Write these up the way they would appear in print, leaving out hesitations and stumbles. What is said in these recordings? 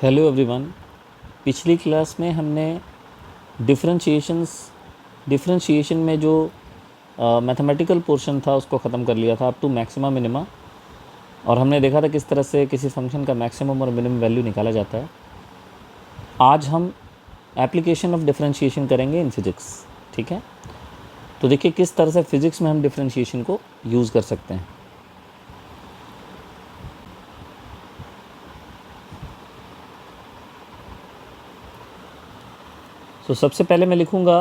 Hello everyone. पिछली class में हमने डिफरेंशिएशन में जो मैथमेटिकल पोर्शन था उसको ख़त्म कर लिया था अप टू मैक्सिमा मिनिमा, और हमने देखा था किस तरह से किसी फंक्शन का मैक्सिमम और मिनिमम वैल्यू निकाला जाता है। आज हम एप्लीकेशन ऑफ डिफरेंशिएशन करेंगे इन फिज़िक्स। ठीक है, तो देखिए किस तरह से फ़िज़िक्स में हम डिफरेंशिएशन को यूज़ कर सकते हैं। तो सबसे पहले मैं लिखूँगा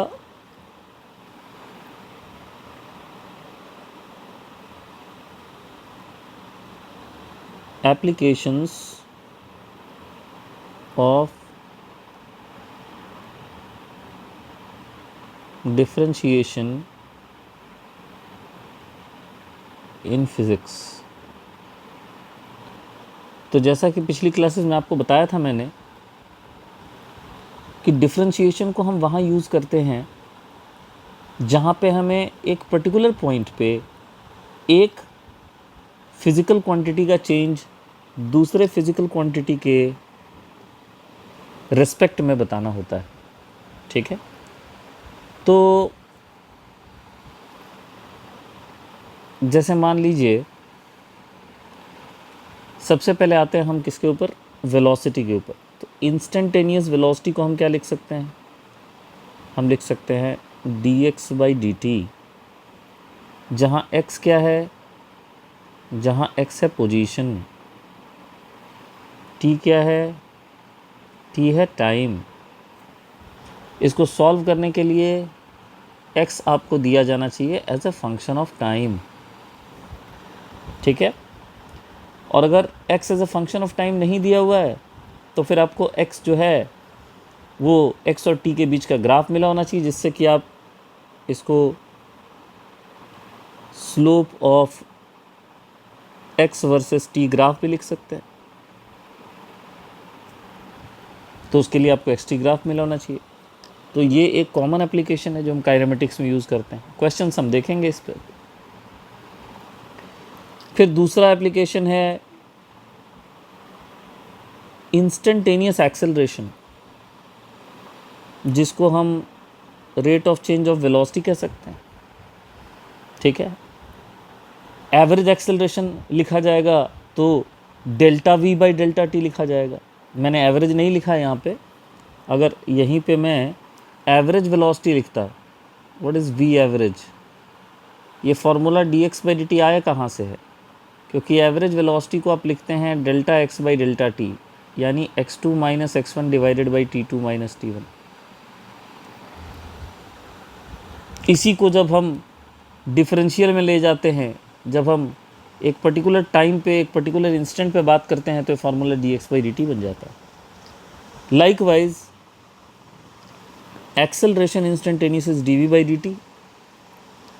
applications of differentiation in physics. तो जैसा कि पिछली क्लासेस में आपको बताया था मैंने कि डिफरेंशिएशन को हम वहाँ यूज़ करते हैं जहाँ पे हमें एक पर्टिकुलर पॉइंट पे एक फ़िज़िकल क्वांटिटी का चेंज दूसरे फ़िज़िकल क्वांटिटी के रिस्पेक्ट में बताना होता है। ठीक है, तो जैसे मान लीजिए सबसे पहले आते हैं हम किसके ऊपर, वेलोसिटी के ऊपर। तो इंस्टेंटेनियस वेलोसिटी को हम क्या लिख सकते हैं, हम लिख सकते हैं dx/dt, जहाँ x क्या है, जहाँ x है पोजीशन, t क्या है, t है टाइम। इसको सॉल्व करने के लिए x आपको दिया जाना चाहिए as a function of time. ठीक है, और अगर x as a function of time नहीं दिया हुआ है तो फिर आपको x जो है वो x और t के बीच का ग्राफ मिला होना चाहिए, जिससे कि आप इसको slope of x versus t graph भी लिख सकते हैं। तो उसके लिए आपको xt ग्राफ मिला होना चाहिए। तो ये एक कॉमन एप्लीकेशन है जो हम काइनेमेटिक्स में यूज़ करते हैं। क्वेश्चंस हम देखेंगे इस पर। फिर दूसरा एप्लीकेशन है इंस्टेंटेनियस एक्सेलरेशन, जिसको हम rate of change of velocity कह सकते हैं। ठीक है, एवरेज एक्सेलरेशन लिखा जाएगा तो delta v by delta T लिखा जाएगा। मैंने एवरेज नहीं लिखा है यहाँ पे। अगर यहीं पे मैं एवरेज वेलोसिटी लिखता, व्हाट इज़ v एवरेज, ये फार्मूला dx/dt आया कहाँ से है, क्योंकि एवरेज वेलोसिटी को आप लिखते हैं delta x by delta T, यानी x2 minus x1 divided by t2 minus t1। इसी को जब हम डिफरेंशियल में ले जाते हैं, जब हम एक पर्टिकुलर टाइम पे एक पर्टिकुलर इंस्टेंट पे बात करते हैं, तो फार्मूला dx/dt बन जाता है। Likewise acceleration instantaneous is dv/dt,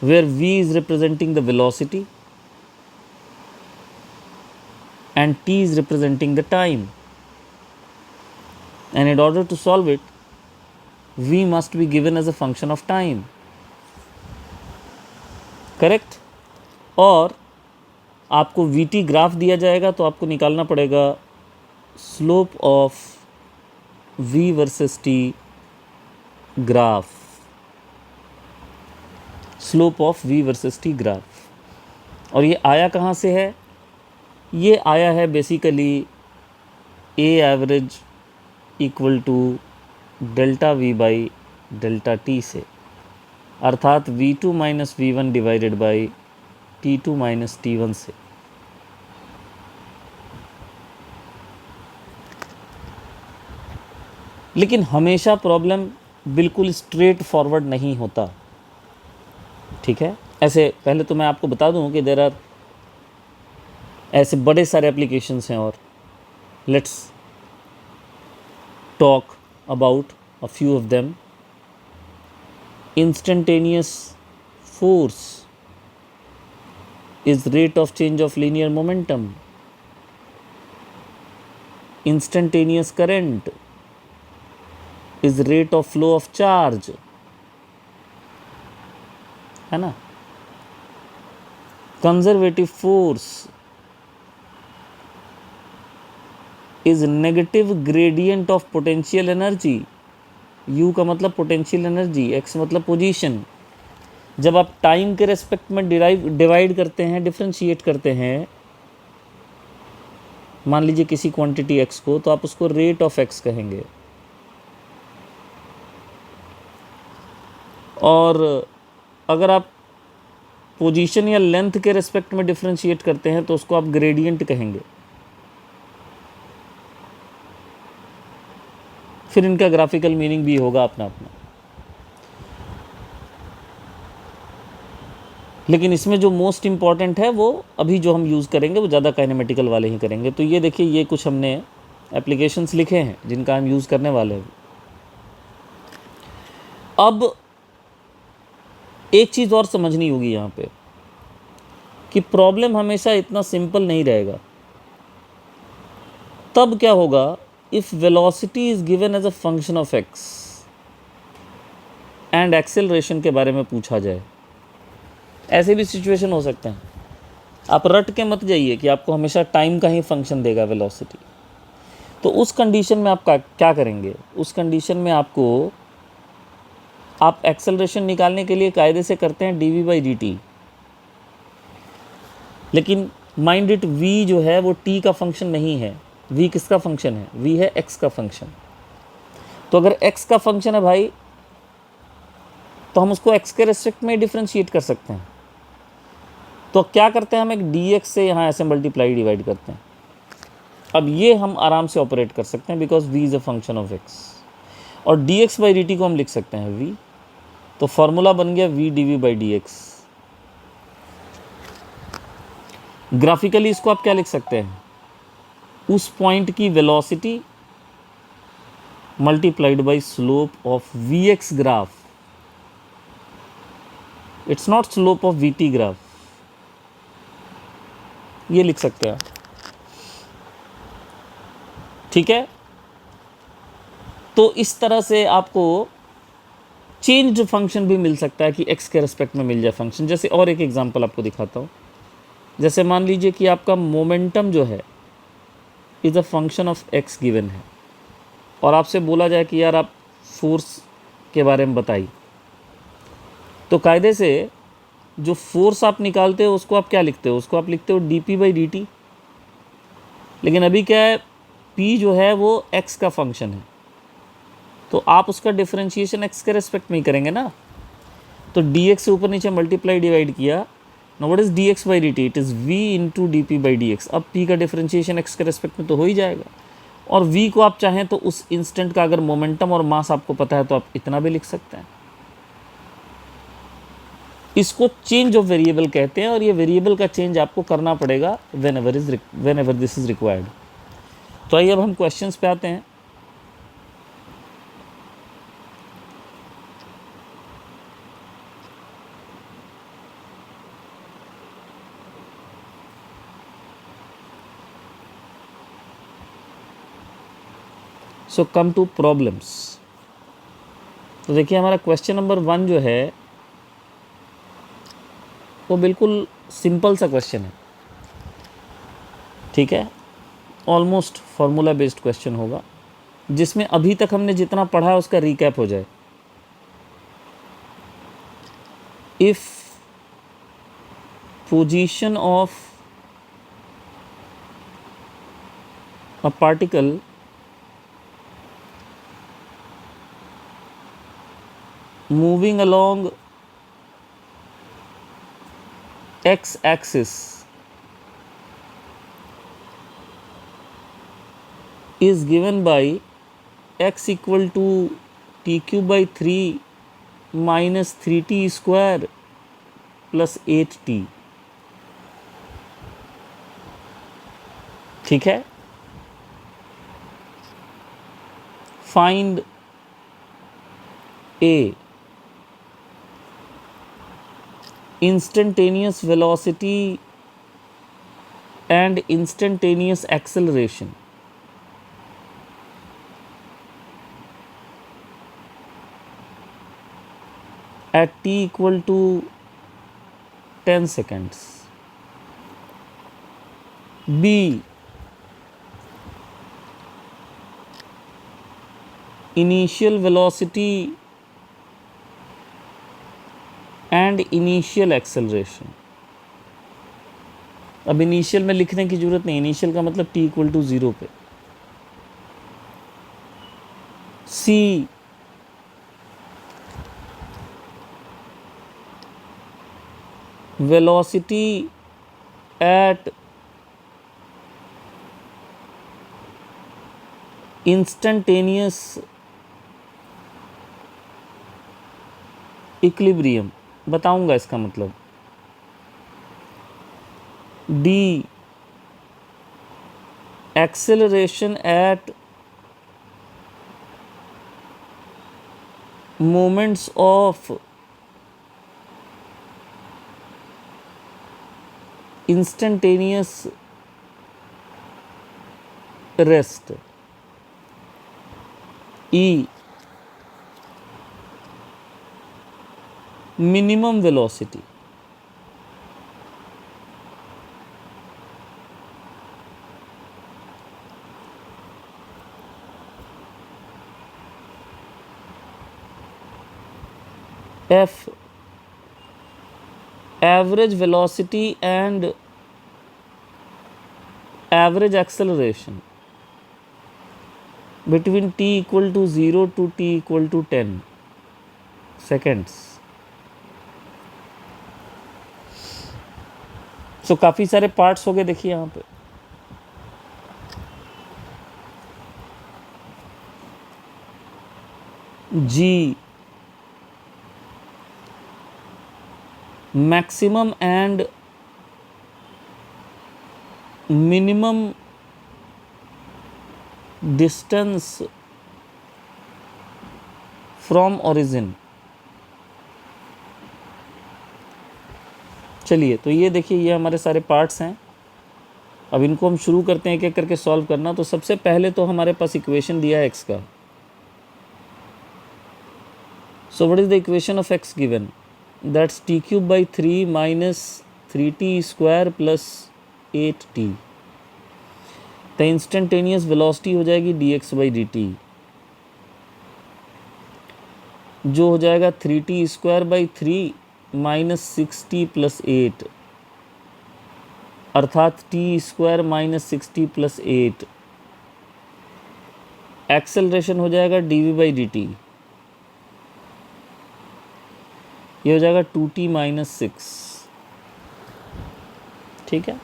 where v is representing the velocity and t is representing the time, and in order to solve it v must be given as a function of time, correct। और आपको vt graph दिया जाएगा तो आपको निकालना पड़ेगा slope of v versus t graph, slope of v versus t graph. और ये आया कहाँ से है, ये आया है basically a average equal to delta v by delta t से, अर्थात v2 minus v1 divided by t2 minus t1 से। लेकिन हमेशा प्रॉब्लम बिल्कुल स्ट्रेट फॉरवर्ड नहीं होता। ठीक है, ऐसे पहले तो मैं आपको बता दूं कि देयर आर ऐसे बड़े सारे एप्लीकेशंस हैं, और let's talk about a few of them. Instantaneous force is rate of change of linear momentum. Instantaneous current is rate of flow of charge, है ना। Conservative force is negative gradient of potential energy. You का मतलब potential energy, x मतलब position. जब आप time के respect में divide करते हैं, डिफ्रेंशिएट करते हैं, मान लीजिए किसी क्वांटिटी एक्स को, तो आप उसको रेट ऑफ एक्स कहेंगे। और अगर आप पोजीशन या लेंथ के रेस्पेक्ट में डिफ्रेंशिएट करते हैं तो उसको आप ग्रेडियंट कहेंगे। फिर इनका ग्राफिकल मीनिंग भी होगा अपना अपना। लेकिन इसमें जो मोस्ट इम्पॉर्टेंट है वो अभी जो हम यूज़ करेंगे वो ज़्यादा काइनेमेटिकल वाले ही करेंगे। तो ये देखिए, ये कुछ हमने एप्लीकेशंस लिखे हैं जिनका हम यूज़ करने वाले हैं। अब एक चीज़ और समझनी होगी यहाँ पे कि प्रॉब्लम हमेशा इतना सिंपल नहीं रहेगा। तब क्या होगा, if velocity is given as a function of x and acceleration के बारे में पूछा जाए, ऐसे भी सिचुएशन हो सकते हैं। आप रट के मत जाइए कि आपको हमेशा टाइम का ही फंक्शन देगा वेलोसिटी। तो उस कंडीशन में आप क्या करेंगे, उस कंडीशन में आप एक्सेलरेशन निकालने के लिए कायदे से करते हैं dv/dt। लेकिन माइंड इट, v जो है वो t का फंक्शन नहीं है। v किसका फंक्शन है? v है x का फंक्शन। तो अगर x का फंक्शन है भाई, तो हम उसको x के रेस्पेक्ट में डिफ्रेंशिएट कर सकते हैं। तो क्या करते हैं, हम एक dx से यहाँ ऐसे मल्टीप्लाई डिवाइड करते हैं। अब ये हम आराम से ऑपरेट कर सकते हैं because v is a function of x। और dx/dt को हम लिख सकते हैं v। तो फॉर्मूला बन गया v dv/dx। ग्राफिकली इसको आप क्या लिख सकते हैं, उस पॉइंट की velocity multiplied by slope of vx graph. It's not slope of vt graph, ये लिख सकते हैं। ठीक है, तो इस तरह से आपको चेंज्ड फंक्शन भी मिल सकता है कि x के रेस्पेक्ट में मिल जाए फंक्शन। जैसे और एक एग्जांपल आपको दिखाता हूँ। जैसे मान लीजिए कि आपका मोमेंटम जो है is a function of x given है, और आपसे बोला जाए कि यार आप फोर्स के बारे में बताइए। तो कायदे से जो फोर्स आप निकालते हो उसको आप क्या लिखते हो, उसको आप लिखते हो dp/dt। लेकिन अभी क्या है, p जो है वो x का फंक्शन है, तो आप उसका डिफरेंशिएशन x के रेस्पेक्ट में ही करेंगे ना। तो dx से ऊपर नीचे मल्टीप्लाई डिवाइड किया। Now what is dx/dt? It is v into dp/dx। अब p का डिफरेंशिएशन x के रेस्पेक्ट में तो हो ही जाएगा। और v को आप चाहें तो उस इंस्टेंट का अगर मोमेंटम और मास आपको पता है तो आप इतना भी लिख सकते हैं। इसको चेंज ऑफ वेरिएबल कहते हैं, और ये वेरिएबल का चेंज आपको करना पड़ेगा when ever this is required. तो आइए अब हम क्वेश्चंस पे आते हैं। सो कम टू प्रॉब्लम्स। तो देखिए, हमारा क्वेश्चन नंबर 1 जो है वो बिल्कुल सिंपल सा क्वेश्चन है। ठीक है, ऑलमोस्ट फार्मूला बेस्ड क्वेश्चन होगा, जिसमें अभी तक हमने जितना पढ़ा है उसका रिकैप हो जाए। If position of a particle moving along x axis is given by x equal to t³/3 minus 3t square plus 8t। ठीक है, find a instantaneous velocity and instantaneous acceleration at t equal to 10 seconds. B initial velocity and initial acceleration. अब initial में लिखने की जरूरत नहीं, initial का मतलब t इक्वल टू 0 पे। c velocity at instantaneous equilibrium, बताऊंगा इसका मतलब। d acceleration at moments of instantaneous rest। E minimum velocity। F average velocity and average acceleration between t equal to 0 to t equal to 10 seconds। सो काफ़ी सारे parts हो गए, देखिए यहाँ पे। G maximum and minimum distance from origin। चलिए, तो ये देखिए, ये हमारे सारे पार्ट्स हैं। अब इनको हम शुरू करते हैं एक एक करके सॉल्व करना। तो सबसे पहले तो हमारे पास इक्वेशन दिया है x का। So what is the equation of x given? That's t cube by 3 minus 3t square plus 8t। तो इंस्टेंटेनियस वेलोसिटी हो जाएगी dx बाई dt, जो हो जाएगा 3t square by 3 minus 6t plus 8, अर्थात t square minus 6t plus 8। Acceleration हो जाएगा dv by dt, ये हो जाएगा 2t माइनस 6। ठीक है।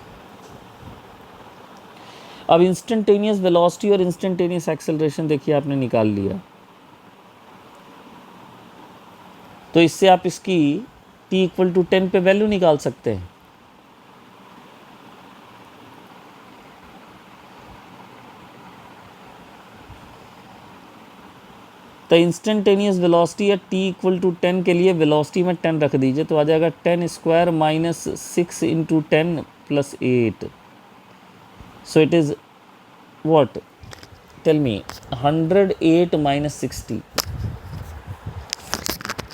अब इंस्टेंटेनियस वेलोसिटी और इंस्टेंटेनियस एक्सेलरेशन देखिए आपने निकाल लिया। तो इससे आप इसकी t इक्वल टू 10 पे वैल्यू निकाल सकते हैं। तो इंस्टेंटेनियस वेलोसिटी या t इक्वल टू 10 के लिए वेलोसिटी में 10 रख दीजिए, तो आ जाएगा 10 square minus 6 into 10 plus 8। So it is what? Tell me. 108 minus 60,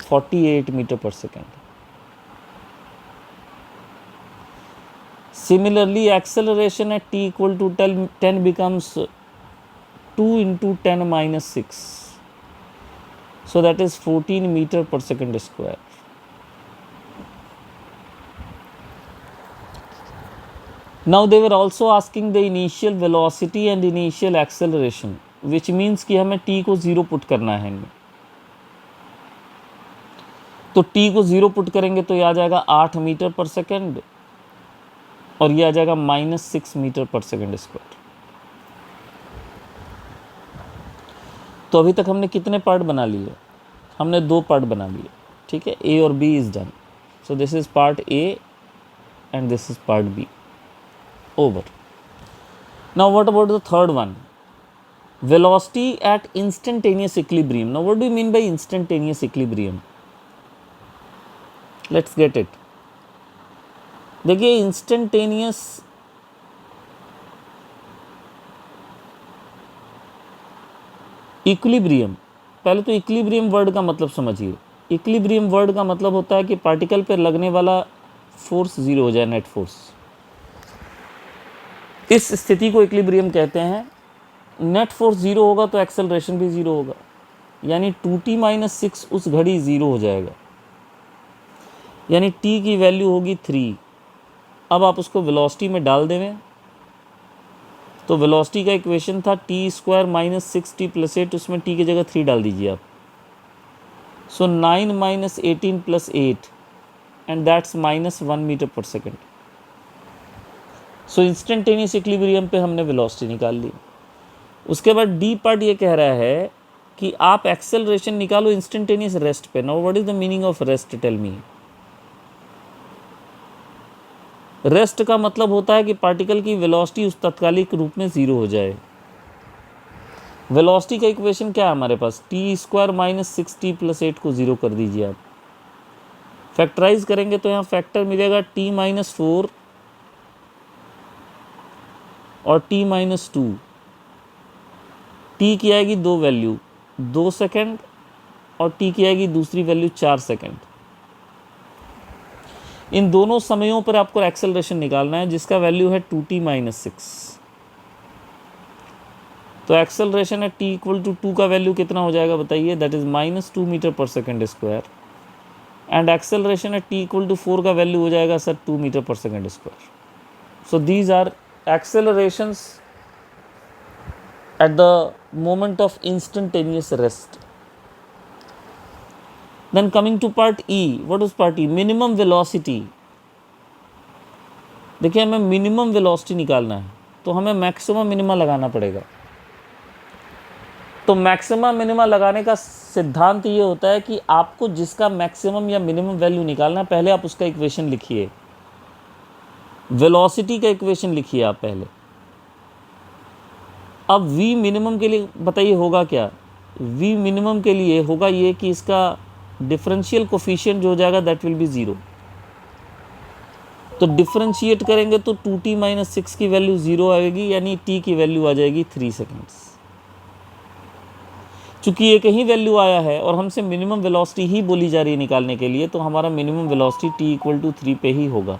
48 metre per second. Similarly acceleration at t equal to 10 becomes 2 into 10 minus 6, so that is 14 meter per second square। Now they were also asking the initial velocity and initial acceleration, which means कि हमें t को 0 put करना है इनमें। तो t को 0 put करेंगे तो ये आ जाएगा 8 मीटर पर सेकेंड और ये आ जाएगा minus 6 metre per second square. तो अभी तक हमने कितने पार्ट बना लिए? हमने 2 पार्ट बना लिए। ठीक है, ए और B is done. So this is part A and this is part B. Over. Now what about the third one? Velocity at instantaneous equilibrium. Now what do you mean by instantaneous equilibrium? Let's get it. देखिए, instantaneous equilibrium, पहले तो equilibrium word का मतलब समझिए। Equilibrium word का मतलब होता है कि पार्टिकल पर लगने वाला फोर्स 0 हो जाए, नेट फोर्स। इस स्थिति को इक्विलिब्रियम कहते हैं। नेट फोर्स 0 होगा तो एक्सेलरेशन भी 0 होगा। यानी 2t माइनस 6 उस घड़ी 0 हो जाएगा, यानी t की वैल्यू होगी 3। अब आप उसको वेलोसिटी में डाल देवें तो वेलोसिटी का इक्वेशन था T square minus 6t plus 8, उसमें t की जगह 3 डाल दीजिए आप। So 9 minus 18 plus 8 and that's minus 1 metre per second. So instantaneous equilibrium पे हमने वेलोसिटी निकाल ली। उसके बाद डी पार्ट ये कह रहा है कि आप एक्सेलरेशन निकालो इंस्टेंटेनियस रेस्ट पे। Now what is the meaning of rest, tell me. Rest का मतलब होता है कि पार्टिकल की वेलोसिटी उस तात्कालिक रूप में 0 हो जाए। वेलोसिटी का इक्वेशन क्या है हमारे पास, t square minus 6t plus 8 को 0 कर दीजिए आप। फैक्टराइज करेंगे तो यहाँ फैक्टर मिलेगा t माइनस 4 और t माइनस 2। t की आएगी 2 वैल्यू, 2 सेकेंड, और t की आएगी दूसरी वैल्यू 4 सेकेंड। इन दोनों समयों पर आपको एक्सेलरेशन निकालना है जिसका वैल्यू है 2t माइनस 6। तो एक्सेलरेशन है t इक्वल टू 2 का वैल्यू कितना हो जाएगा बताइए, that is minus 2 metre per second square. And acceleration है t इक्वल टू 4 का वैल्यू हो जाएगा sir 2 metre per second square. So these are accelerations at the moment of instantaneous rest. Then coming to part E, what is part E? Minimum velocity. देखिए हमें minimum velocity निकालना है तो हमें maximum minima लगाना पड़ेगा। तो मैक्सिमम मिनिमा लगाने का सिद्धांत ये होता है कि आपको जिसका मैक्सिमम या मिनिमम वैल्यू निकालना है पहले आप उसका इक्वेशन लिखिए, वेलोसिटी का इक्वेशन लिखिए आप पहले। अब v मिनिमम के लिए बताइए होगा क्या, v मिनिमम के लिए होगा ये कि इसका डिफरेंशियल कोफिशिएंट जो हो जाएगा दैट विल बी 0। तो डिफरेंशिएट करेंगे तो 2t माइनस 6 की वैल्यू 0 आएगी, यानी t की वैल्यू आ जाएगी 3 सेकेंड्स। चूंकि एक ही वैल्यू आया है और हमसे मिनिमम वेलोसिटी ही बोली जा रही है निकालने के लिए, तो हमारा minimum velocity t equal to 3 पे ही होगा।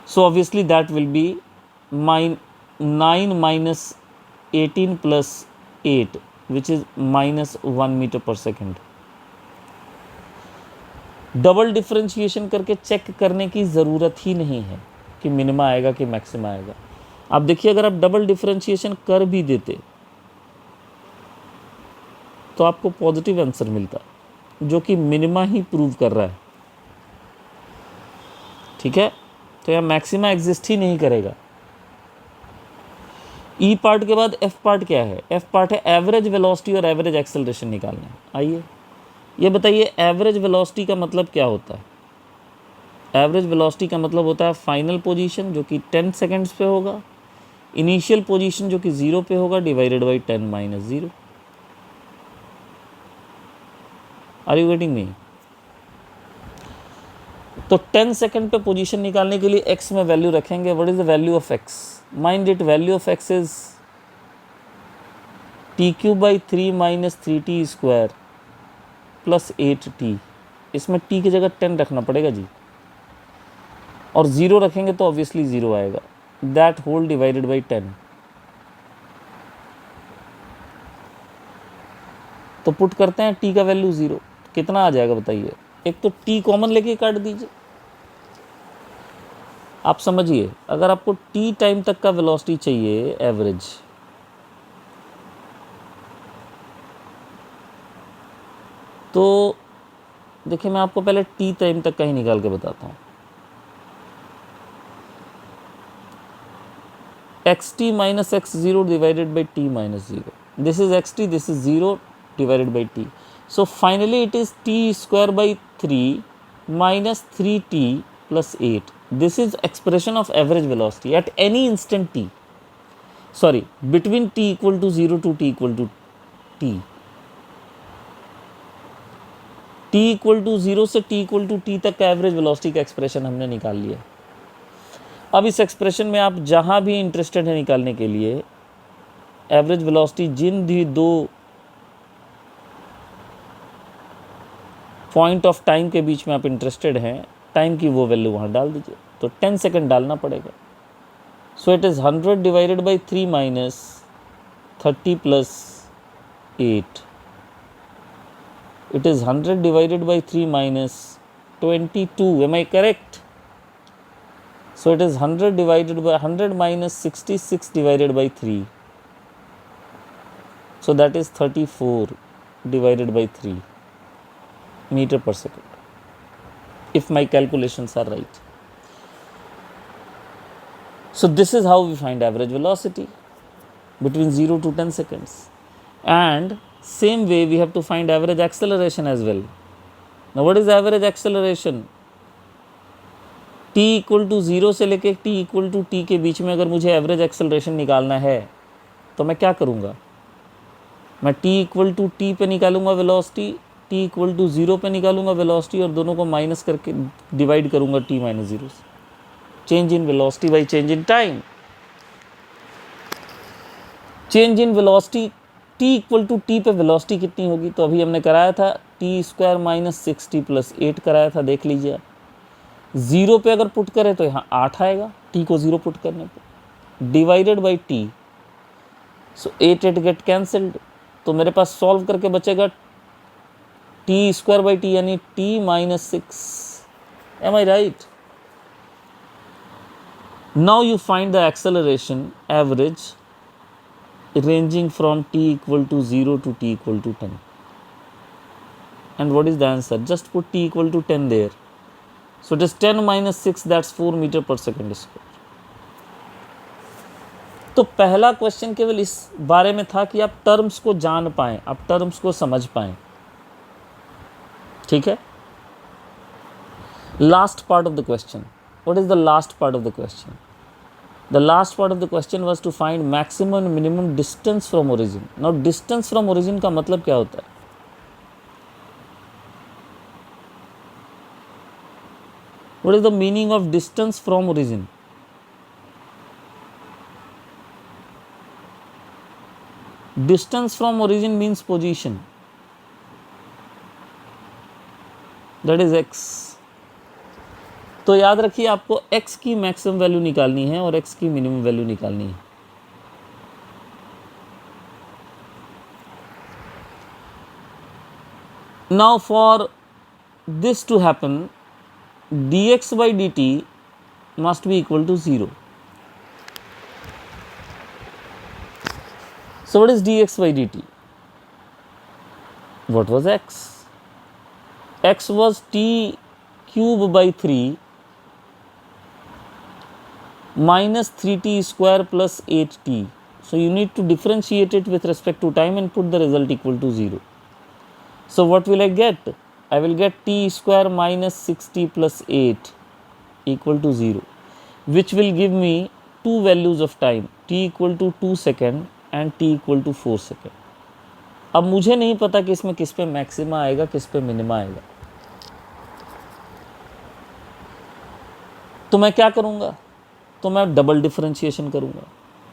So obviously that will be 9 minus 18 plus 8 which is minus 1 metre per second. Double differentiation करके चेक करने की ज़रूरत ही नहीं है कि मिनिमा आएगा कि मैक्सिमा आएगा। आप देखिए अगर आप डबल डिफरेंशिएशन कर भी देते तो आपको पॉजिटिव आंसर मिलता, जो कि मिनिमा ही प्रूव कर रहा है। ठीक है, तो यह मैक्सिमा एग्जिस्ट ही नहीं करेगा। ई पार्ट के बाद एफ पार्ट क्या है, एफ पार्ट है एवरेज वेलोसिटी और एवरेज एक्सेलरेशन निकालना है। आइए ये बताइए एवरेज वेलोसिटी का मतलब क्या होता है। एवरेज वेलोसिटी का मतलब होता है फाइनल पोजीशन जो कि 10 सेकेंड्स पे होगा, इनिशियल पोजीशन जो कि 0 पे होगा, divided by 10 minus 0। Are you getting me. तो 10 सेकेंड पे पोजीशन निकालने के लिए x में वैल्यू रखेंगे। What is the value of x, mind it, value of x is t cube by 3 minus 3t square plus 8t। इसमें t की जगह 10 रखना पड़ेगा जी, और 0 रखेंगे तो ऑब्वियसली 0 आएगा, दैट होल डिवाइडेड बाई 10। तो पुट करते हैं t का वैल्यू 0, कितना आ जाएगा बताइए। एक तो t कॉमन लेके काट दीजिए। आप समझिए अगर आपको t टाइम तक का वेलोसिटी चाहिए एवरेज, तो देखिए मैं आपको पहले t टाइम तक का ही निकाल के बताता हूँ। xt minus x zero divided by t minus 0, this is xt, this is 0 divided by t। So finally it is t square by 3 minus 3t plus 8. This is expression of average velocity at any instant t. Sorry, between t equal to 0 to t equal to t. t equal to 0 से t equal to t तक का average velocity का expression हमने निकाल लिया। अब इस expression में आप जहाँ भी इंटरेस्टेड है निकालने के लिए, एवरेज वेलोसिटी जिन भी दो पॉइंट ऑफ टाइम के बीच में आप इंटरेस्टेड हैं, टाइम की वो वैल्यू वहाँ डाल दीजिए। तो 10 सेकेंड डालना पड़ेगा। सो it is 100 divided by 3 minus 30 plus 8. It is 100 divided by 3 minus 22. Am I correct? So it is 100 divided by 100 minus 66 divided by 3. So that is 34 divided by 3 meter per second, if my calculations are right. So this is how we find average velocity between 0 to 10 seconds. And same way we have to find average acceleration as well. Now what is average acceleration? t equal to 0 से लेके t equal to t के बीच में अगर मुझे average acceleration निकालना है तो मैं क्या करूँगा? मैं t इक्वल टू t पे निकालूंगा वेलोसिटी, t इक्वल टू 0 पे निकालूंगा वेलोसिटी और दोनों को माइनस करके डिवाइड करूँगा t माइनस 0 से. Change in velocity by change in time. Change in velocity t equal to t पे वेलोसिटी कितनी होगी? तो अभी हमने कराया था t square minus 6t plus 8 कराया था, देख लीजिए आप. 0 पे अगर पुट करें तो यहाँ 8 आएगा t को 0 पुट करने पे, divided by t. So 8 get cancelled, तो मेरे पास सॉल्व करके बचेगा t स्क्वायर बाई t यानी t minus 6. Am I right? Now you find the acceleration average ranging from t equal to 0 to t equal to 10. And what is the answer? Just put t equal to 10 there. So it is 10 minus 6, that's 4 meter per second square. तो पहला question केवल इस बारे में था कि आप terms को जान पाएं, आप टर्म्स को समझ पाएं. ठीक है. Last part of the question. What is the last part of the question? The last part of the question was to find maximum and minimum distance from origin. Now distance from origin का मतलब क्या होता है? What is the meaning of distance from origin? Distance from origin means position. That is x. तो याद रखिए आपको x की मैक्सिमम वैल्यू निकालनी है और x की मिनिमम वैल्यू निकालनी है. Now for this to happen, dx by dt must be equal to 0. So what is dx by dt? What was x? X was t cube by 3 minus 3t square plus 8t. So you need to differentiate it with respect to time and put the result equal to 0. So what will I get? I will get t square minus 6t plus 8 equal to 0, which will give me two values of time, t equal to 2 second and t equal to 4 second. अब मुझे नहीं पता कि इसमें किस पे maxima आएगा, किस पे मिनिमा आएगा. तो मैं क्या करूँगा? तो मैं डबल डिफरेंशिएशन करूँगा.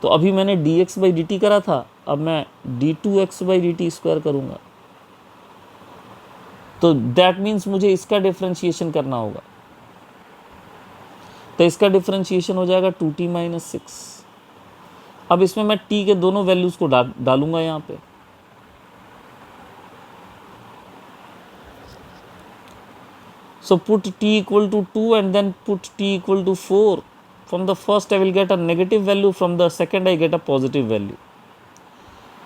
तो अभी मैंने dx बाई dt करा था, अब मैं d2x बाई dt स्क्वायर करूँगा. तो दैट मीन्स मुझे इसका डिफरेंशिएशन करना होगा. तो इसका डिफरेंशिएशन हो जाएगा 2t माइनस 6. अब इसमें मैं t के दोनों वैल्यूज को डालूंगा यहाँ पे. So put t equal to 2 and then put t equal to 4. From the first I will get a negative value, from the second I get a positive value.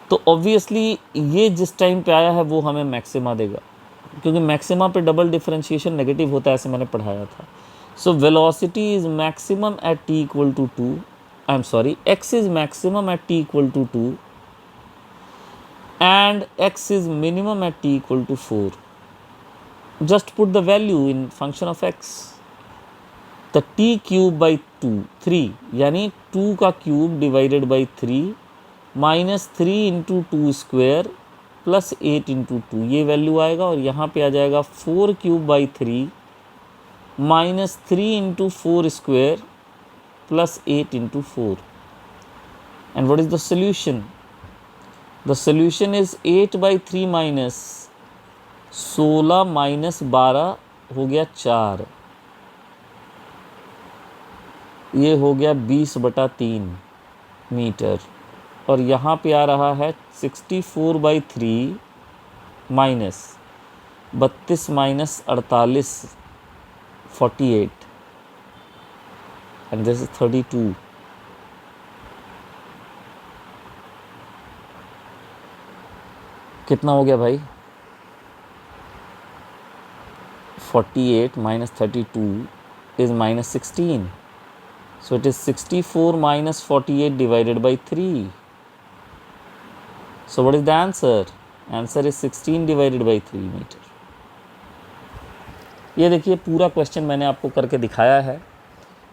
तो obviously ये जिस time पे आया है वो हमें मैक्सिमा देगा, क्योंकि मैक्सिमा पे डबल डिफरेंशिएशन नेगेटिव होता है, ऐसे मैंने पढ़ाया था. So velocity is maximum at t equal to 2. I am sorry, x is maximum at t equal to 2 and x is minimum at t equal to 4. Just put the value in function of x. The t cube by 3 यानी 2 का cube divided by 3 minus 3 into 2 square plus 8 into 2, ये value आएगा. और यहाँ पे आ जाएगा 4 cube by 3 minus 3 into 4 square plus 8 into 4. And what is the solution? The solution is 8 by 3 minus 16 minus 12 हो गया 4, ये हो गया 20/3 मीटर. और यहाँ पे आ रहा है 64/3 minus 32 minus 48 48 and this is 32। कितना हो गया भाई? 48 minus 32 is minus 16. So it is 64 minus 48 divided by 3. So what is the answer? Answer is 16 divided by 3 meter. ये देखिए पूरा क्वेश्चन मैंने आपको करके दिखाया है।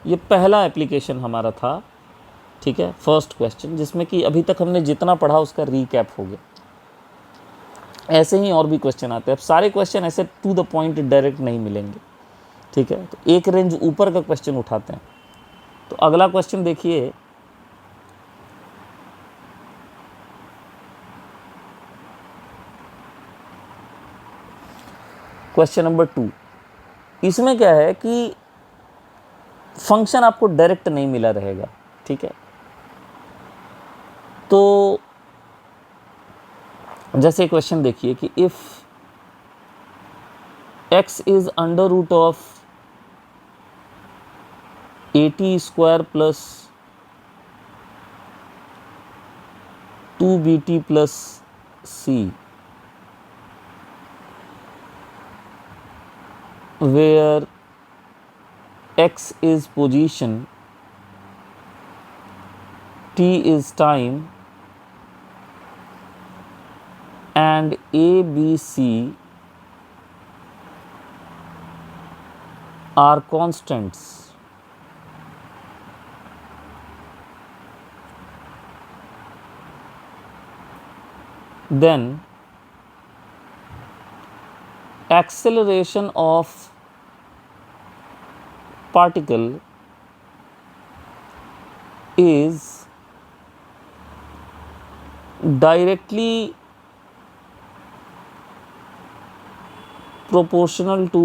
ये पहला एप्लीकेशन हमारा था, ठीक है, फर्स्ट क्वेश्चन, जिसमें कि अभी तक हमने जितना पढ़ा उसका रीकैप हो गया। ऐसे ही और भी क्वेश्चन आते हैं। अब सारे क्वेश्चन ऐसे टू द पॉइंट डायरेक्ट नहीं मिलेंगे, ठीक है, तो एक रेंज ऊपर का क्वेश्चन उठाते हैं। तो अगला क्वेश्चन देखिए, क्वेश्चन नंबर 2। इसमें क्या है कि फंक्शन आपको डायरेक्ट नहीं मिला रहेगा, ठीक है। तो जैसे क्वेश्चन देखिए कि if x is under root of 80 square plus 2bt plus c, where x is position, t is time, and a, b, c are constants, then acceleration of particle is directly proportional to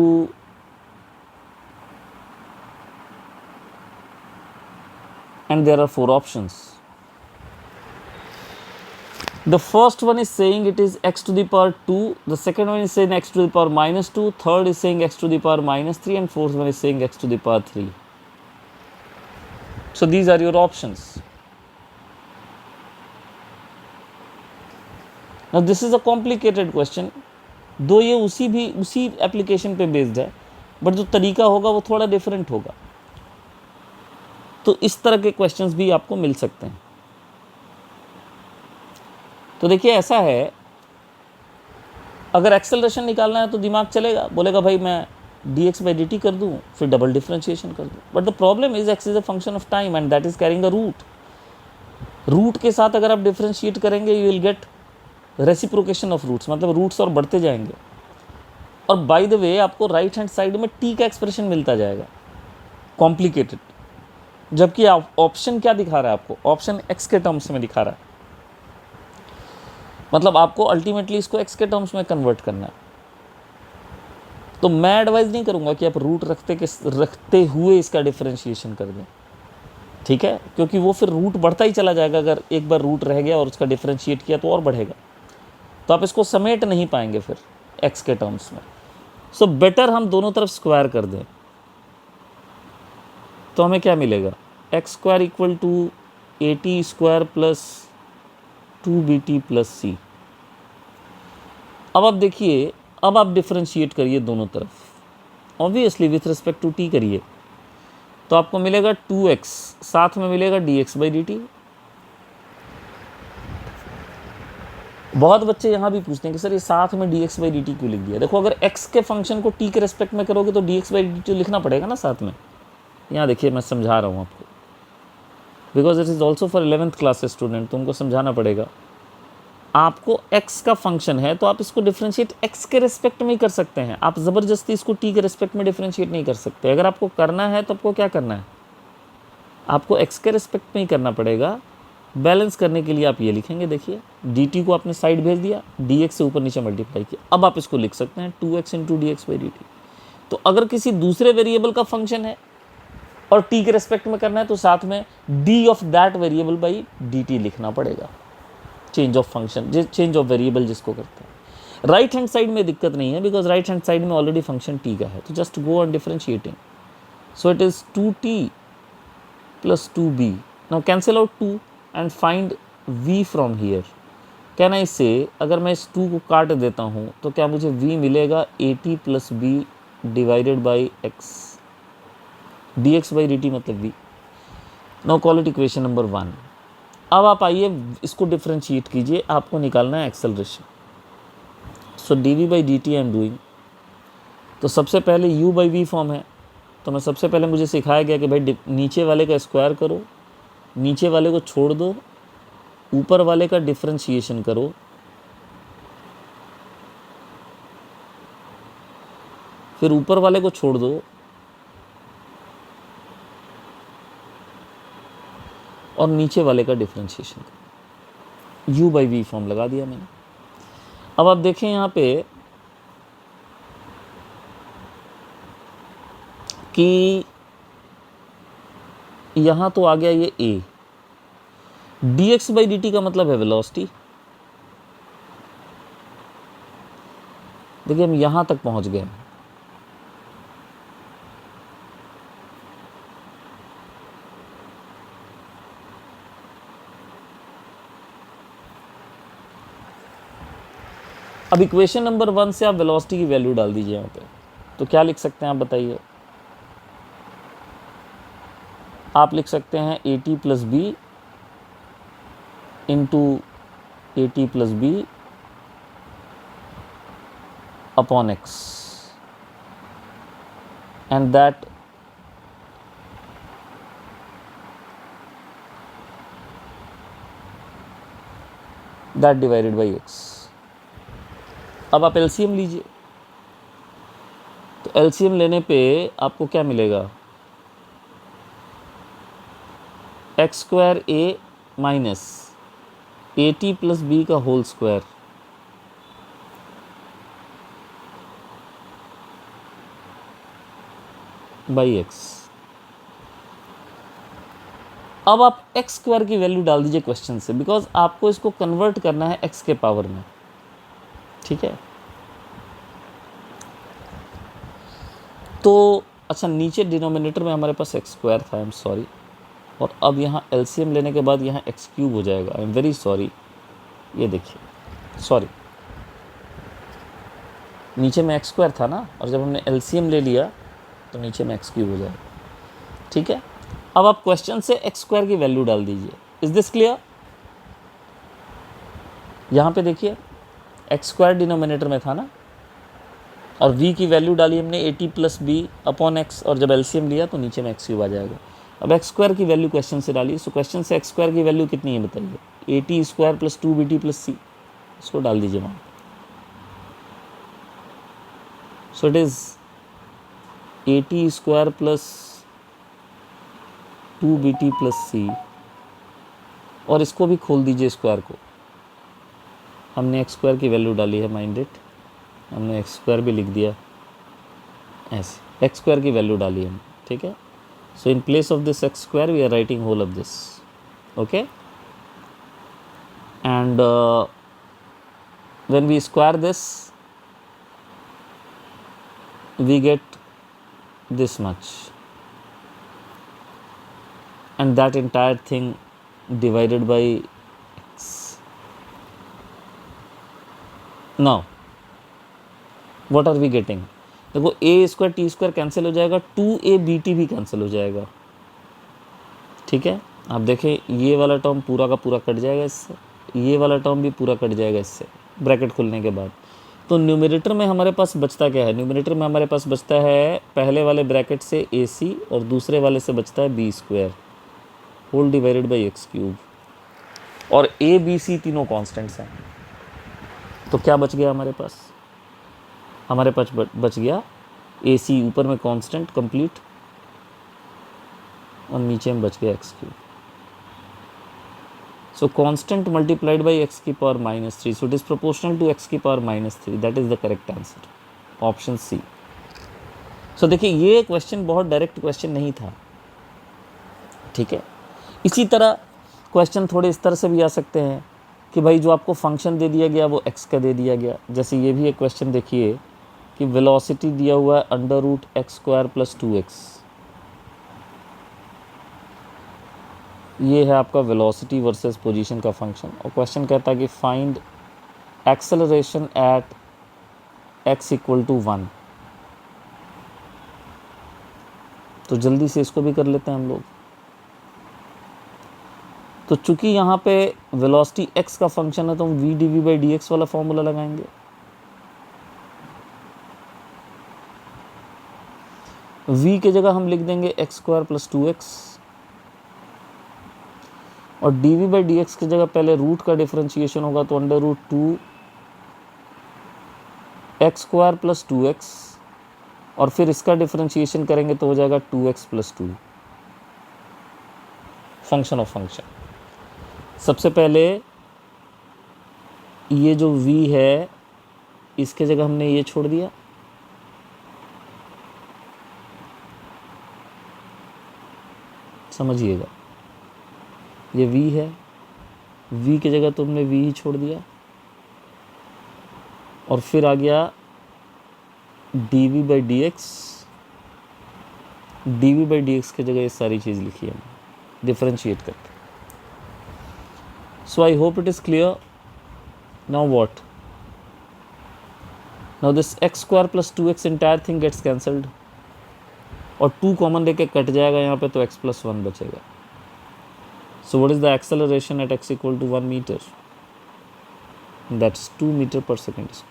and there are 4 options. The first one is saying it is x to the power 2, the second one is saying x to the power minus 2, third is saying x to the power minus 3, and fourth one is saying x to the power 3. So these are your options. Now this is a complicated question, दो ये उसी application पे based है, but जो तरीका होगा वो थोड़ा डिफरेंट होगा। तो इस तरह के क्वेश्चंस भी आपको मिल सकते हैं। तो देखिए ऐसा है, अगर एक्सेलरेशन निकालना है तो दिमाग चलेगा, बोलेगा भाई मैं dx/dt कर दूं, फिर डबल डिफरेंशिएशन कर दूं। But the problem is x is a function of time and that is carrying a root के साथ अगर आप डिफरेंशिएट करेंगे you will get reciprocation of roots, मतलब रूट्स और बढ़ते जाएंगे। और बाय द वे आपको राइट हैंड साइड में t का एक्सप्रेशन मिलता जाएगा कॉम्प्लिकेटेड, जबकि ऑप्शन क्या दिखा रहा है आपको? ऑप्शन x के टर्म्स में दिखा रहा है, मतलब आपको अल्टीमेटली इसको x के टर्म्स में कन्वर्ट करना है। तो मैं एडवाइज नहीं करूंगा कि आप रूट रखते हुए इसका डिफरेंशिएशन कर दें, ठीक है, क्योंकि वो फिर रूट बढ़ता ही चला जाएगा। अगर एक बार रूट रह गया और उसका डिफरेंशिएट किया तो और बढ़ेगा, तो आप इसको समेट नहीं पाएंगे फिर x के टर्म्स में। सो बेटर हम दोनों तरफ स्क्वायर कर दें, तो हमें क्या मिलेगा? x square equal to 80 square plus 2bt plus c। अब आप देखिए, अब आप डिफरेंशिएट करिए दोनों तरफ, obviously with respect to t करिए, तो आपको मिलेगा 2x, साथ में मिलेगा dx/dt। बहुत बच्चे यहाँ भी पूछते हैं कि सर ये साथ में dx/dt क्यों लिख दिया? देखो, अगर x के फंक्शन को t के रेस्पेक्ट में करोगे तो dx/dt लिखना पड़ेगा ना साथ में। यहाँ देखिए मैं समझा रहा हूँ आपको, because it is also for 11th class student, तो उनको समझाना पड़ेगा। आपको x का फंक्शन है तो आप इसको डिफरेंशिएट x के रेस्पेक्ट में ही कर सकते हैं, आप ज़बरदस्ती इसको t के रेस्पेक्ट में डिफरेंशिएट नहीं कर सकते। अगर आपको करना है तो आपको क्या करना है? आपको x के रेस्पेक्ट में ही करना पड़ेगा। बैलेंस करने के लिए आप ये लिखेंगे, देखिए dt को आपने साइड भेज दिया, dx से ऊपर नीचे मल्टीप्लाई किया, अब आप इसको लिख सकते हैं 2x इंटू dx/dt। तो अगर किसी दूसरे वेरिएबल का फंक्शन है और t के रेस्पेक्ट में करना है तो साथ में d of that variable by dt लिखना पड़ेगा, change of function, change of variable जिसको करते हैं। राइट हैंड साइड में दिक्कत नहीं है बिकॉज राइट हैंड साइड में ऑलरेडी फंक्शन t का है, तो just go on differentiating. So it is 2t plus 2b. Now cancel out 2 and find v from here. Can I say अगर मैं इस 2 को काट देता हूँ तो क्या मुझे v मिलेगा at plus b divided by x, dx by dt मतलब v. Now call it equation number 1. अब आप आइए इसको डिफ्रेंशिएट कीजिए, आपको निकालना है acceleration. So dv by dt I am doing, तो सबसे पहले u by v फॉर्म है, तो मैं सबसे पहले मुझे सिखाया गया कि भाई नीचे वाले का स्क्वायर करो, नीचे वाले को छोड़ दो, ऊपर वाले का डिफरेंशिएशन करो, फिर ऊपर वाले को छोड़ दो और नीचे वाले का डिफरेंशिएशन करो। u by v फॉर्म लगा दिया मैंने। अब आप देखें यहाँ पे कि यहाँ तो आ गया ये a, dx by dt का मतलब है वेलोसिटी। देखिए हम यहाँ तक पहुँच गए। अब इक्वेशन नंबर 1 से आप वेलोसिटी की वैल्यू डाल दीजिए यहाँ पे, तो क्या लिख सकते हैं आप बताइए। आप लिख सकते हैं at plus B into at plus B upon x, and that divided by x. अब आप एलसीएम लीजिए, तो एलसीएम लेने पे आपको क्या मिलेगा, x square A minus A T plus B का होल स्क्वायर बाई एक्स। अब आप एक्स स्क्वायर की वैल्यू डाल दीजिए क्वेश्चन से, बिकॉज आपको इसको कन्वर्ट करना है एक्स के पावर में, ठीक है। तो अच्छा, नीचे डिनोमिनेटर में हमारे पास एक्स स्क्वायर था, आई एम सॉरी, और अब यहाँ एलसीएम लेने के बाद यहाँ एक्स क्यूब हो जाएगा, आई एम वेरी सॉरी। ये देखिए, सॉरी, नीचे में एक्स स्क्वायर था ना, और जब हमने एलसीएम ले लिया तो नीचे में एक्स क्यूब हो जाएगा, ठीक है। अब आप क्वेश्चन से एक्स स्क्वायर की वैल्यू डाल दीजिए। Is this clear? यहाँ पे देखिए एक्स स्क्वायर डिनोमिनेटर में था ना, और v की वैल्यू डाली हमने at plus B upon x, और जब एलसीएम लिया तो नीचे में एक्स क्यूब आ जाएगा। अब एक्स स्क्वायर की वैल्यू क्वेश्चन से डाली, सो क्वेश्चन से एक्स स्क्वायर की वैल्यू कितनी है बताइए, at square plus 2bt plus c, इसको डाल दीजिए वहाँ। So it is at square plus 2bt plus c, और इसको भी खोल दीजिए स्क्वायर को। हमने एक्स स्क्वायर की वैल्यू डाली है, माइंड इट, हमने एक्स स्क्वायर भी लिख दिया ऐसे, एक्स स्क्वायर की वैल्यू डाली है, ठीक है। So in place of this x square we are writing whole of this, okay, and when we square this we get this much, and that entire thing divided by x. Now what are we getting? देखो a square T square cancel हो जाएगा, 2a/bt भी cancel हो जाएगा, ठीक है। आप देखें ये वाला टर्म पूरा का पूरा कट जाएगा इससे, ये वाला टर्म भी पूरा कट जाएगा इससे, ब्रैकेट खुलने के बाद। तो न्यूमरेटर में हमारे पास बचता क्या है, न्यूमरेटर में हमारे पास बचता है पहले वाले ब्रैकेट से ac, और दूसरे वाले से बचता है b square whole divided by x cube, और a b c तीनों कॉन्स्टेंट्स हैं। तो क्या बच गया हमारे पास, हमारे पास बच गया ac ऊपर में कांस्टेंट कंप्लीट, और नीचे में बच गया x cube. So constant multiplied by x की power -3, so it is proportional to x की power -3, that is the correct answer, option C। So देखिए ये क्वेश्चन बहुत डायरेक्ट क्वेश्चन नहीं था, ठीक है। इसी तरह क्वेश्चन थोड़े इस तरह से भी आ सकते हैं कि भाई जो आपको फंक्शन दे दिया गया वो x का दे दिया गया। जैसे ये भी एक क्वेश्चन देखिए कि वेलोसिटी दिया हुआ है √x² + 2x। ये है आपका वेलोसिटी वर्सेस पोजीशन का फंक्शन, और क्वेश्चन कहता है कि फाइंड एक्सेलरेशन एट x = 1। तो जल्दी से इसको भी कर लेते हैं हम लोग। तो चूंकि यहाँ पे वेलोसिटी x का फंक्शन है तो हम v/dv/dx वाला फॉर्मूला लगाएंगे। v के जगह हम लिख देंगे x² + 2x, और dv/dx की जगह पहले रूट का डिफरेंशिएशन होगा तो √2 x² + 2x, और फिर इसका डिफरेंशिएशन करेंगे तो हो जाएगा 2x + 2 फंक्शन ऑफ फंक्शन। सबसे पहले ये जो v है इसके जगह हमने ये छोड़ दिया, समझिएगा, ये v है, v की जगह तो हमने v ही छोड़ दिया, और फिर आ गया dv/dx। dv/dx की जगह ये सारी चीज़ लिखी है डिफरेंशिएट करके। So I hope it is clear. Now what, now this x² + 2x entire thing gets cancelled, और 2 कॉमन लेके कट जाएगा यहाँ पे, तो x + 1 बचेगा। So what is the acceleration at x = 1 metre? That's 2 m/s²।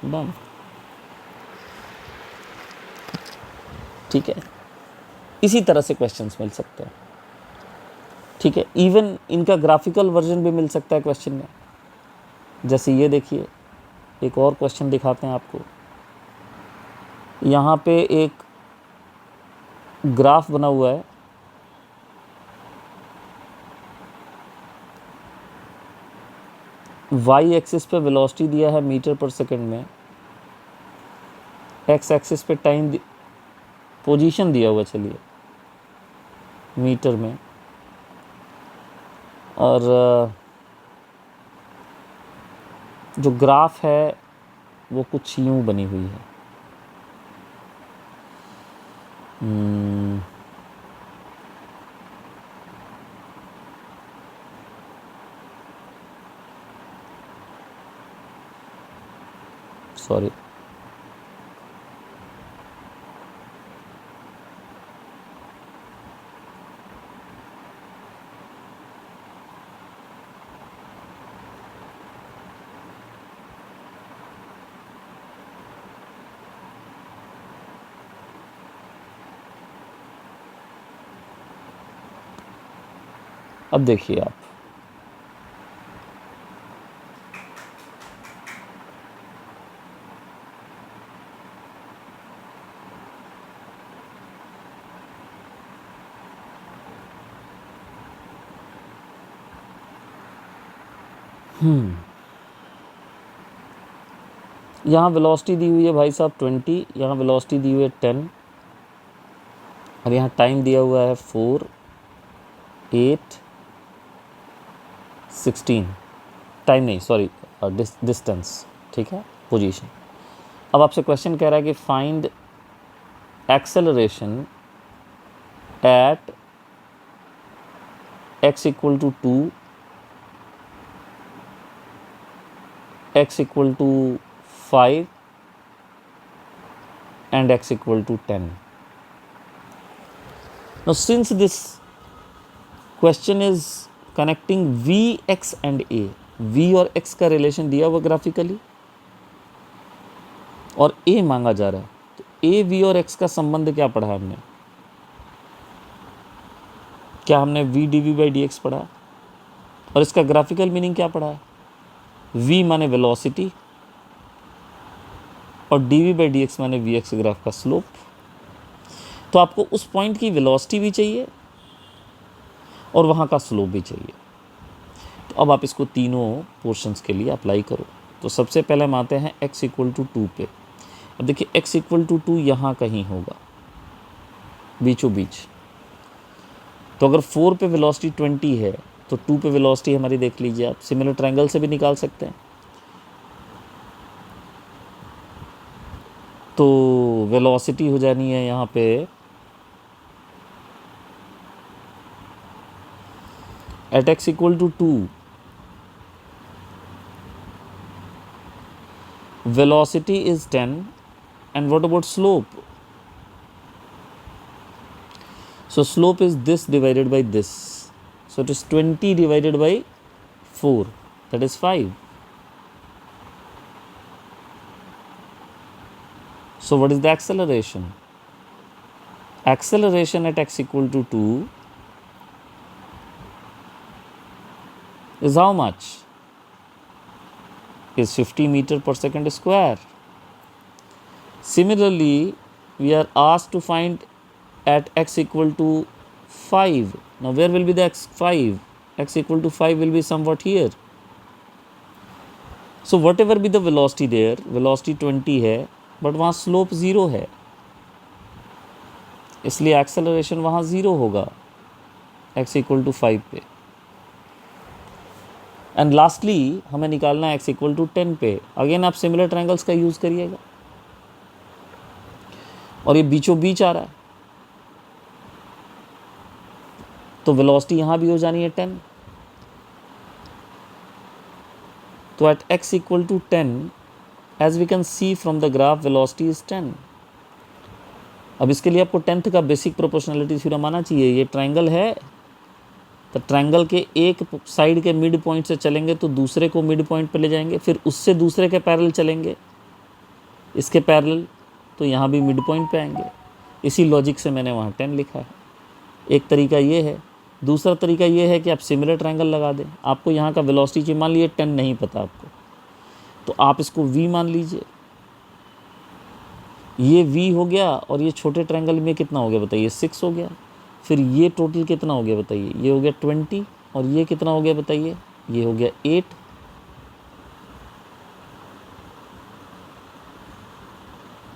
Done. ठीक है, इसी तरह से क्वेश्चंस मिल सकते हैं। ठीक है, इवन इनका ग्राफिकल वर्जन भी मिल सकता है क्वेश्चन में। जैसे ये देखिए, एक और क्वेश्चन दिखाते हैं आपको। यहाँ पे एक ग्राफ बना हुआ है, y एक्सिस पे वेलोसिटी दिया है मीटर/s में, x एक्सिस पे टाइम पोजीशन दिया हुआ, चलिए मीटर में, और जो ग्राफ है वो कुछ यूँ बनी हुई है। सॉरी, अब देखिए आप, यहाँ वेलोसिटी दी हुई है भाई साहब 20, यहाँ वेलोसिटी दी हुई है 10, और यहाँ टाइम दिया हुआ है 4, 8, 16। टाइम नहीं, सॉरी, डिस्टेंस, ठीक है, पोजीशन। अब आपसे क्वेश्चन कह रहा है कि find acceleration at x = 2, x = 5 and x = 10. Now since this question is connecting v, x and a, v और x का रिलेशन दिया हुआ ग्राफिकली, और a मांगा जा रहा है, तो a, v और x का संबंध क्या पढ़ा हमने? क्या हमने v/dv/dx पढ़ा? और इसका ग्राफिकल मीनिंग क्या पढ़ा है? v माने वेलोसिटी, और dv/dx माने vx ग्राफ का स्लोप। तो आपको उस पॉइंट की वेलोसिटी भी चाहिए और वहाँ का स्लोप भी चाहिए। तो अब आप इसको तीनों पोर्शंस के लिए अप्लाई करो। तो सबसे पहले हम आते हैं x = 2 पे। अब देखिए x = 2 यहाँ कहीं होगा, बीचों बीच। तो अगर 4 पे वेलोसिटी 20 है तो 2 पे वेलोसिटी हमारी देख लीजिए आप, सिमिलर ट्रायंगल से भी निकाल सकते हैं। तो वेलोसिटी हो जानी है यहाँ पे at x equal to 2, velocity is 10, and what about slope? So slope is this divided by this, so it is 20 divided by 4, that is 5. So what is the acceleration? Acceleration at x equal to 2 is how much? Is 50 meter per second square. Similarly, we are asked to find at x equal to 5. Now where will be the x 5? X equal to 5 will be somewhat here. So whatever be the velocity there, velocity 20 है but वहाँ slope 0 है, इसलिए acceleration वहाँ 0 होगा x equal to 5 पे। And lastly हमें निकालना है x इक्वल टू 10 पे। अगेन आप सिमिलर ट्रायंगल्स का यूज़ करिएगा, और ये बीचों बीच आ रहा है तो वेलोसिटी यहाँ भी हो जानी है 10। तो at x equal to 10 as we can see from the graph velocity is 10। अब इसके लिए आपको 10th का बेसिक प्रोपोर्शनलिटी थ्योरम आना चाहिए। ये ट्रायंगल है तो ट्रायंगल के एक साइड के मिड पॉइंट से चलेंगे तो दूसरे को मिड पॉइंट पर ले जाएंगे, फिर उससे दूसरे के पैरेलल चलेंगे, इसके पैरेलल, तो यहाँ भी मिड पॉइंट पे आएंगे। इसी लॉजिक से मैंने वहाँ 10 लिखा है। एक तरीका ये है। दूसरा तरीका ये है कि आप सिमिलर ट्रायंगल लगा दें। आपको यहाँ का वेलोसिटी चाहिए, मान लीजिए 10 नहीं पता आपको, तो आप इसको v मान लीजिए। ये v हो गया और ये छोटे ट्रायंगल में कितना हो गया बताइए, 6 हो गया। फिर ये टोटल कितना हो गया बताइए, ये हो गया 20, और ये कितना हो गया बताइए, ये हो गया 8।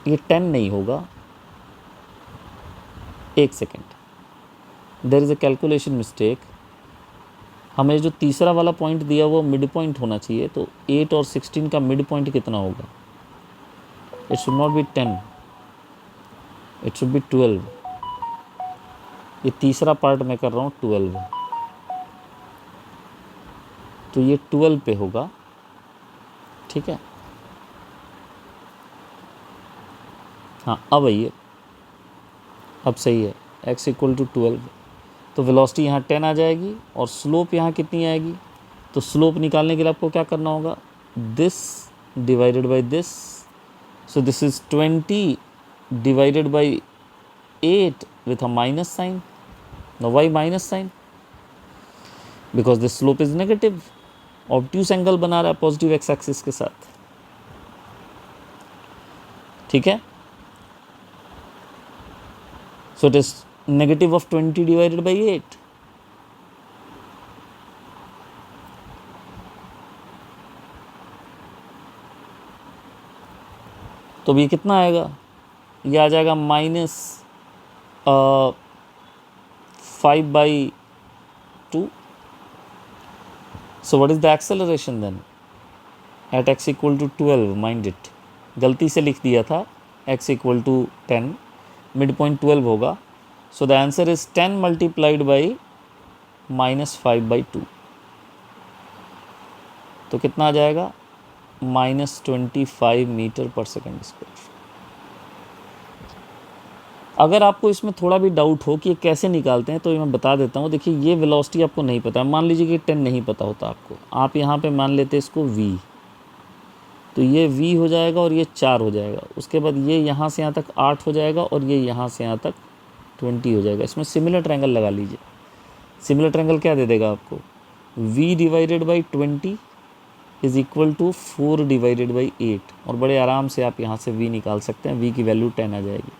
ये 10 नहीं होगा, एक second, there is a calculation mistake. हमें जो तीसरा वाला पॉइंट दिया वो मिड पॉइंट होना चाहिए, तो 8 और 16 का मिड पॉइंट कितना होगा, it should not be 10, it should be 12। ये तीसरा पार्ट मैं कर रहा हूँ 12, तो ये 12 पे होगा, ठीक है। हाँ अब आइए, अब सही है, x इक्वल टू 12, तो वेलोसिटी यहाँ 10 आ जाएगी और स्लोप यहाँ कितनी आएगी। तो स्लोप निकालने के लिए आपको क्या करना होगा, this divided by this, so this is 20 divided by 8 with a minus sign. Now why minus sign? Because the slope is negative. Obtuse angle बना रहा है पॉजिटिव एक्स एक्सिस के साथ, ठीक है। So it is negative of 20 divided by 8। तो अब ये कितना आएगा, ये आ जाएगा -5/2। So what is the acceleration then at x equal to 12? Mind it, गलती से लिख दिया था x equal to 10, mid point 12 होगा। So the answer is 10 multiplied by -5/2, तो कितना आ जाएगा, -25 मीटर पर सेकेंड स्क्वायर। अगर आपको इसमें थोड़ा भी डाउट हो कि ये कैसे निकालते हैं तो ये मैं बता देता हूँ। देखिए ये वेलोसिटी आपको नहीं पता, मान लीजिए कि 10 नहीं पता होता आपको, आप यहाँ पे मान लेते इसको v, तो ये v हो जाएगा और ये 4 हो जाएगा। उसके बाद ये यहाँ से यहाँ तक 8 हो जाएगा और ये यहाँ से यहाँ तक 20 हो जाएगा। इसमें सिमिलर ट्रायंगल लगा लीजिए। सिमिलर ट्रायंगल क्या दे देगा आपको, v divided by 20 is equal to 4 divided by 8, और बड़े आराम से आप यहाँ से v निकाल सकते हैं, v की वैल्यू 10 आ जाएगी।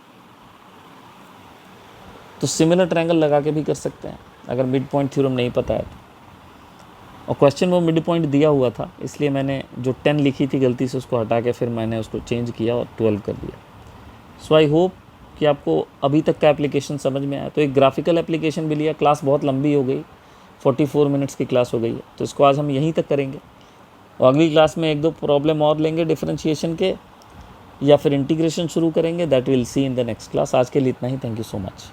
तो सिमिलर ट्रायंगल लगा के भी कर सकते हैं अगर मिड पॉइंट थ्योरम नहीं पता है तो। और क्वेश्चन वो मिड पॉइंट दिया हुआ था, इसलिए मैंने जो 10 लिखी थी गलती से उसको हटा के फिर मैंने उसको चेंज किया और 12 कर दिया। सो आई होप कि आपको अभी तक का एप्लीकेशन समझ में आया। तो एक ग्राफिकल एप्लीकेशन भी लिया, क्लास बहुत लंबी हो गई, 44 मिनट्स की क्लास हो गई है, तो इसको आज हम यहीं तक करेंगे और अगली क्लास में 1-2 प्रॉब्लम और लेंगे डिफरेंशिएशन के, या फिर इंटीग्रेशन शुरू करेंगे। That will see in the next class. आज के लिए इतना ही। Thank you so much.